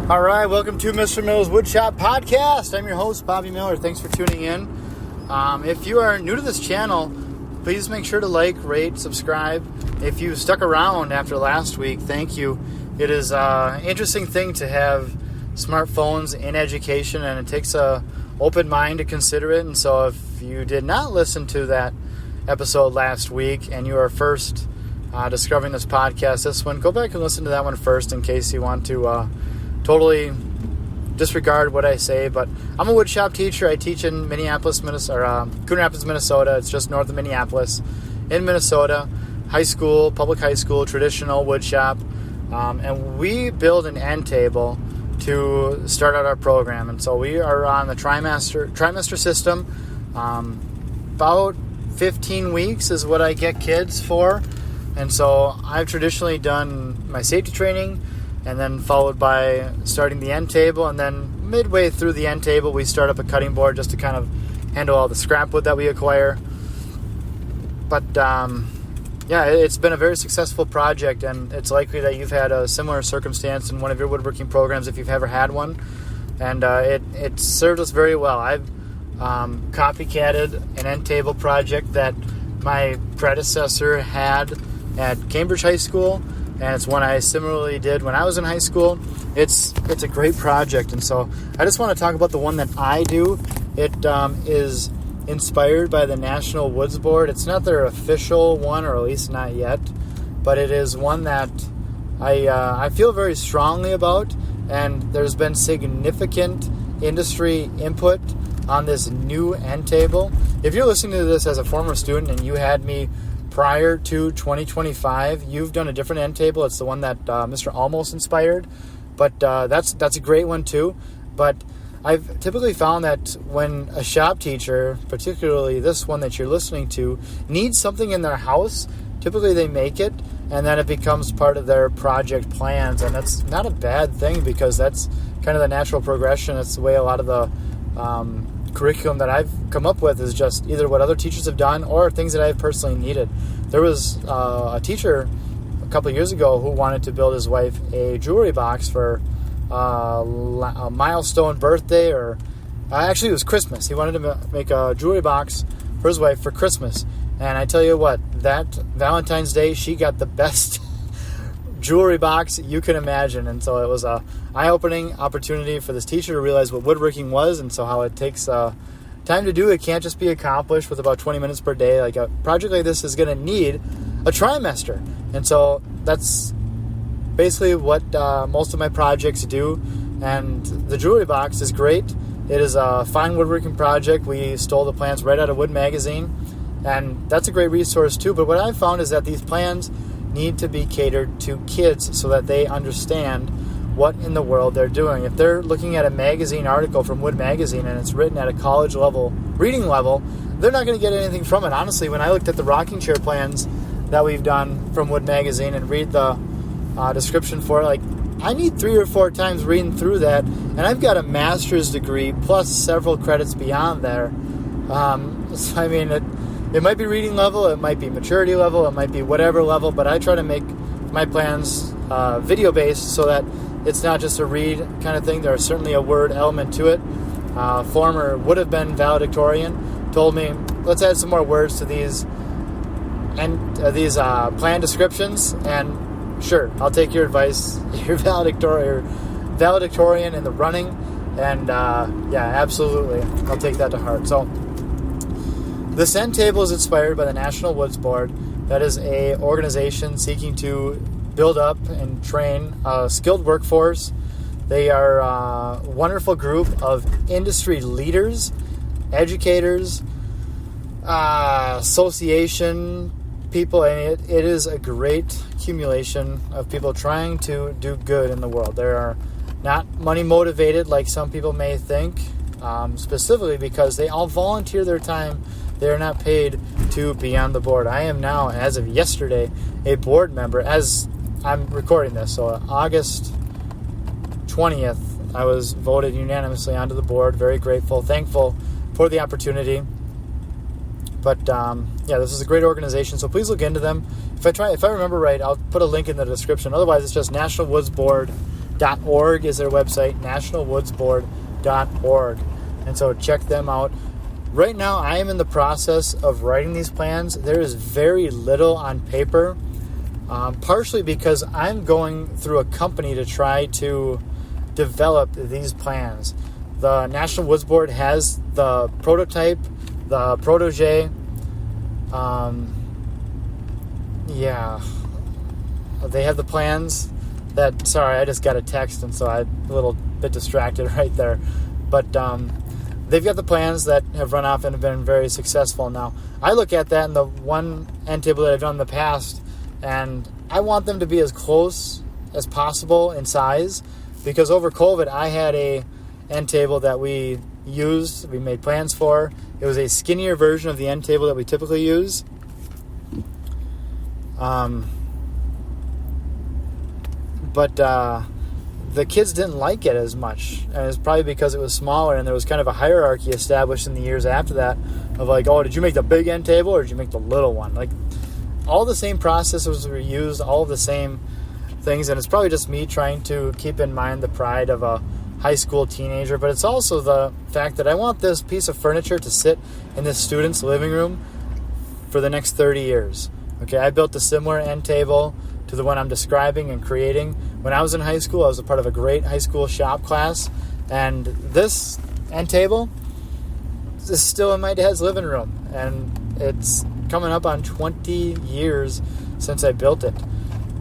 All right, welcome to Mr. Miller's Woodshop podcast. I'm your host, Bobby Miller. Thanks for tuning in. If you are new to this channel, please make sure to like, rate, subscribe. If you stuck around after last week, thank you. It is an interesting thing to have smartphones in education, and it takes an open mind to consider it. And so if you did not listen to that episode last week and you are first discovering this podcast, this one, go back and listen to that one first in case you want to totally disregard what I say. But I'm a woodshop teacher. I teach in Minneapolis, Minnesota, Coon Rapids, Minnesota. It's just north of Minneapolis in Minnesota. High school, public high school, traditional woodshop. And we build an end table to start out our program. And so we are on the trimester system. About 15 weeks is what I get kids for. And so I've traditionally done my safety training, and then followed by starting the end table, and then midway through the end table we start up a cutting board just to kind of handle all the scrap wood that we acquire. But it's been a very successful project, and it's likely that you've had a similar circumstance in one of your woodworking programs if you've ever had one, and it served us very well. I've copycatted an end table project that my predecessor had at Cambridge High School, and it's one I similarly did when I was in high school. It's a great project, and so I just want to talk about the one that I do. It is inspired by the National Woods Board. It's not their official one, or at least not yet, but it is one that I feel very strongly about, and there's been significant industry input on this new end table. If you're listening to this as a former student and you had me prior to 2025, you've done a different end table. It's the one that Mr. Almost inspired, but that's a great one too. But I've typically found that when a shop teacher, particularly this one that you're listening to, needs something in their house, typically they make it, and then it becomes part of their project plans. And that's not a bad thing, because that's kind of the natural progression. It's the way a lot of the curriculum that I've come up with is just either what other teachers have done or things that I've personally needed. There was a teacher a couple of years ago who wanted to build his wife a jewelry box for a milestone birthday, or actually it was Christmas. He wanted to make a jewelry box for his wife for Christmas. And I tell you what, that Valentine's Day, she got the best jewelry box you can imagine. And so it was a eye-opening opportunity for this teacher to realize what woodworking was, and so how it takes time to do. It can't just be accomplished with about 20 minutes per day. Like a project like this is going to need a trimester, and so that's basically what most of my projects do. And the jewelry box is great. It is a fine woodworking project. We stole the plans right out of Wood Magazine, and that's a great resource too. But what I've found is that these plans need to be catered to kids so that they understand what in the world they're doing. If they're looking at a magazine article from Wood Magazine and it's written at a college level, reading level, they're not going to get anything from it. Honestly, when I looked at the rocking chair plans that we've done from Wood Magazine and read the description for it, like, I need 3 or 4 times reading through that, and I've got a master's degree plus several credits beyond there. So, I mean, it might be reading level, it might be maturity level, it might be whatever level, but I try to make my plans video-based so that it's not just a read kind of thing. There's certainly a word element to it. Former would have been valedictorian told me, let's add some more words to these plan descriptions, and sure, I'll take your advice. You're valedictorian in the running, and absolutely, I'll take that to heart. So this end table is inspired by the National Woods Board. That is a organization seeking to build up and train a skilled workforce. They are a wonderful group of industry leaders, educators, association people, and it is a great accumulation of people trying to do good in the world. They are not money motivated like some people may think, specifically because they all volunteer their time. They are not paid to be on the board. I am now, as of yesterday, a board member. As I'm recording this, so August 20th, I was voted unanimously onto the board. Very grateful, thankful for the opportunity. But this is a great organization, so please look into them. If I remember right, I'll put a link in the description. Otherwise, it's just nationalwoodsboard.com. .org is their website, nationalwoodsboard.org. And so check them out. Right now, I am in the process of writing these plans. There is very little on paper, partially because I'm going through a company to try to develop these plans. The National Woods Board has the prototype, the protege. They have the plans that, sorry, I just got a text, and so I'm a little bit distracted right there. But they've got the plans that have run off and have been very successful. Now, I look at that and the one end table that I've done in the past, and I want them to be as close as possible in size, because over COVID, I had a end table that we made plans for. It was a skinnier version of the end table that we typically use. But the kids didn't like it as much. And it's probably because it was smaller, and there was kind of a hierarchy established in the years after that of like, oh, did you make the big end table or did you make the little one? Like, all the same processes were used, all of the same things, and it's probably just me trying to keep in mind the pride of a high school teenager, but it's also the fact that I want this piece of furniture to sit in this student's living room for the next 30 years. Okay, I built a similar end table to the one I'm describing and creating. When I was in high school, I was a part of a great high school shop class, and this end table is still in my dad's living room, and it's coming up on 20 years since I built it.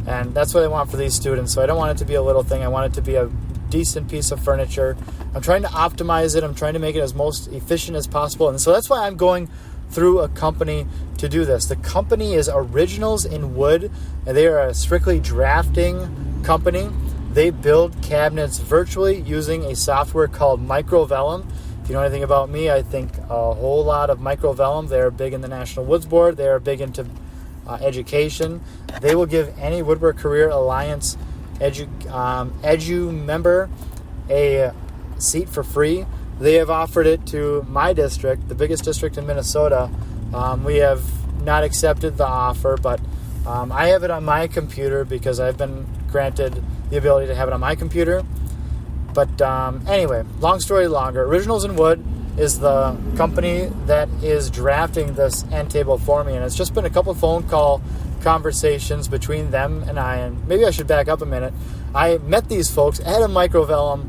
And that's what I want for these students. So I don't want it to be a little thing. I want it to be a decent piece of furniture. I'm trying to optimize it. I'm trying to make it as most efficient as possible. And so that's why I'm going through a company to do this. The company is Originals in Wood, and they are a strictly drafting company. They build cabinets virtually using a software called Microvellum. If you know anything about me, I think a whole lot of Microvellum. They're big in the National Woods Board. They are big into education. They will give any Woodwork Career Alliance edu member a seat for free. They have offered it to my district, the biggest district in Minnesota. We have not accepted the offer, but I have it on my computer because I've been granted the ability to have it on my computer. But anyway, long story longer, Originals in Wood is the company that is drafting this end table for me, and it's just been a couple phone call conversations between them and I, and maybe I should back up a minute. I met these folks at a Microvellum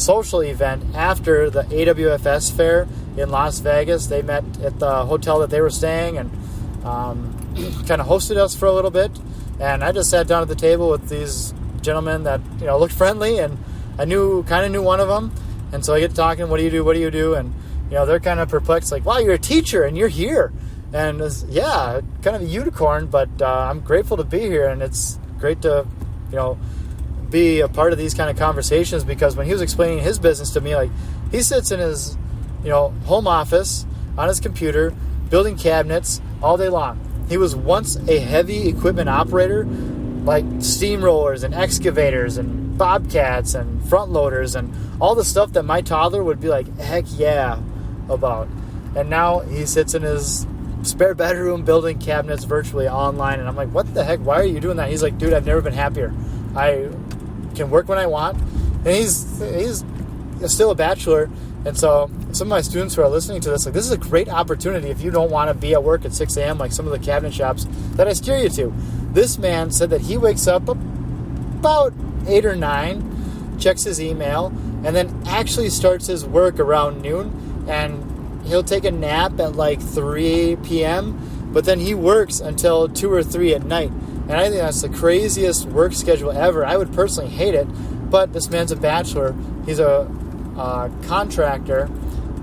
social event after the AWFS fair in Las Vegas. They met at the hotel that they were staying and kind of hosted us for a little bit, and I just sat down at the table with these gentlemen that looked friendly, and I kind of knew one of them. And so I get talking, what do you do? And, they're kind of perplexed, like, wow, you're a teacher and you're here. And yeah, kind of a unicorn, but I'm grateful to be here. And it's great to, be a part of these kind of conversations, because when he was explaining his business to me, like, he sits in his, home office on his computer, building cabinets all day long. He was once a heavy equipment operator, like steamrollers and excavators and bobcats and front loaders and all the stuff that my toddler would be like, heck yeah, about. And now he sits in his spare bedroom building cabinets virtually online, and I'm like, what the heck, why are you doing that? He's like, dude, I've never been happier. I can work when I want. And he's still a bachelor, and so some of my students who are listening to this, like, this is a great opportunity if you don't want to be at work at 6 a.m. like some of the cabinet shops that I steer you to. This man said that he wakes up about 8 or 9, checks his email, and then actually starts his work around noon, and he'll take a nap at like 3 p.m., but then he works until 2 or 3 at night. And I think that's the craziest work schedule ever. I would personally hate it, but this man's a bachelor. He's a contractor.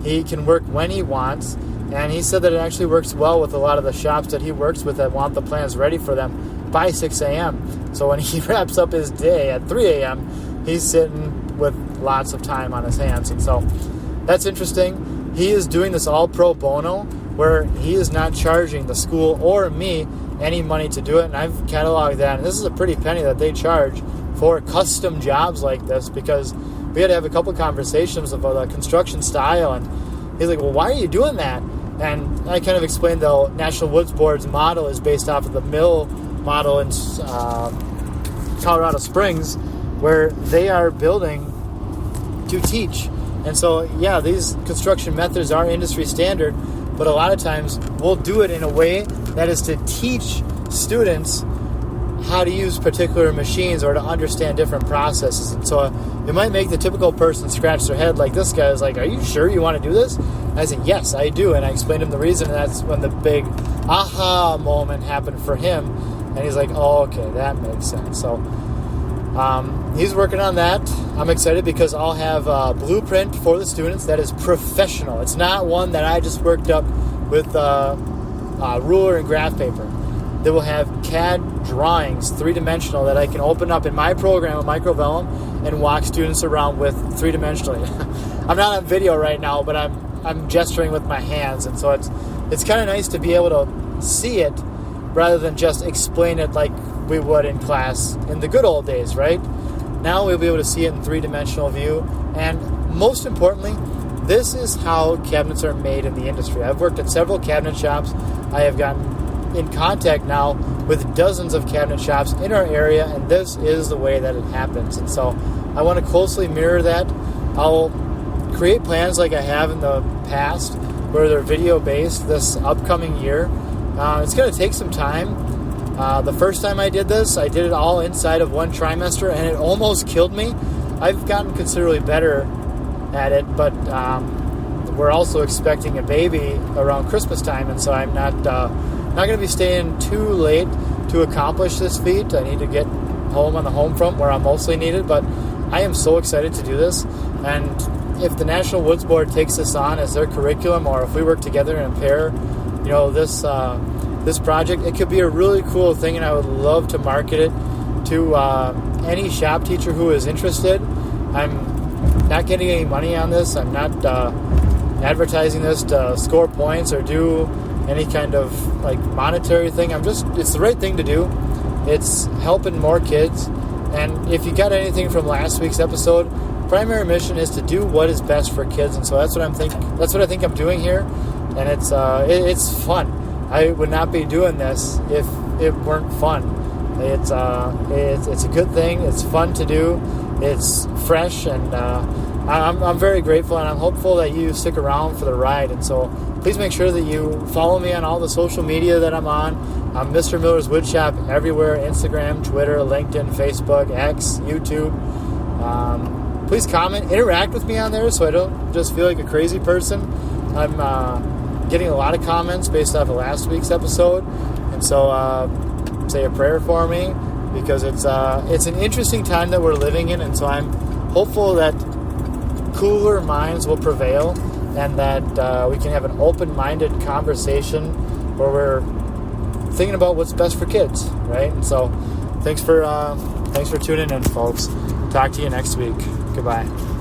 He can work when he wants, and he said that it actually works well with a lot of the shops that he works with that want the plans ready for them by 6 a.m. So when he wraps up his day at 3 a.m., he's sitting with lots of time on his hands. And so that's interesting. He is doing this all pro bono, where he is not charging the school or me any money to do it. And I've cataloged that. And this is a pretty penny that they charge for custom jobs like this, because we had to have a couple conversations about the construction style. And he's like, well, why are you doing that? And I kind of explained the National Woods Board's model is based off of the mill model in Colorado Springs. where they are building to teach. And so, yeah, these construction methods are industry standard, but a lot of times we'll do it in a way that is to teach students how to use particular machines or to understand different processes. And so it might make the typical person scratch their head, like this guy is like, are you sure you want to do this? And I said, yes, I do. And I explained him the reason, and that's when the big aha moment happened for him. And he's like, oh, okay, that makes sense. So he's working on that. I'm excited because I'll have a blueprint for the students that is professional. It's not one that I just worked up with ruler and graph paper. They will have CAD drawings, three-dimensional, that I can open up in my program, Microvellum, and walk students around with three-dimensionally. I'm not on video right now, but I'm gesturing with my hands, and so it's kind of nice to be able to see it rather than just explain it like we would in class in the good old days, right? Now we'll be able to see it in three-dimensional view, and most importantly, this is how cabinets are made in the industry. I've worked at several cabinet shops. I have gotten in contact now with dozens of cabinet shops in our area, and this is the way that it happens. And so I want to closely mirror that. I'll create plans like I have in the past where they're video based this upcoming year. It's going to take some time. The first time I did this, I did it all inside of one trimester, and it almost killed me. I've gotten considerably better at it, but we're also expecting a baby around Christmas time, and so I'm not going to be staying too late to accomplish this feat. I need to get home on the home front where I'm mostly needed, but I am so excited to do this. And if the National Woods Board takes this on as their curriculum, or if we work together in a pair, this project, it could be a really cool thing, and I would love to market it to any shop teacher who is interested. I'm not getting any money on this. I'm not advertising this to score points or do any kind of like monetary thing. It's the right thing to do. It's helping more kids. And if you got anything from last week's episode, primary mission is to do what is best for kids. And so that's what I think I'm doing here. And it's fun. I would not be doing this if it weren't fun. It's a good thing. It's fun to do. It's fresh, and I'm very grateful, and I'm hopeful that you stick around for the ride. And so please make sure that you follow me on all the social media that I'm on. I'm Mr. Miller's Woodshop everywhere: Instagram, Twitter, LinkedIn, Facebook, X, YouTube. Please comment, interact with me on there so I don't just feel like a crazy person. I'm getting a lot of comments based off of last week's episode, and so say a prayer for me, because it's an interesting time that we're living in, and so I'm hopeful that cooler minds will prevail, and that we can have an open-minded conversation where we're thinking about what's best for kids, right? And so thanks for tuning in, folks. Talk to you next week. Goodbye.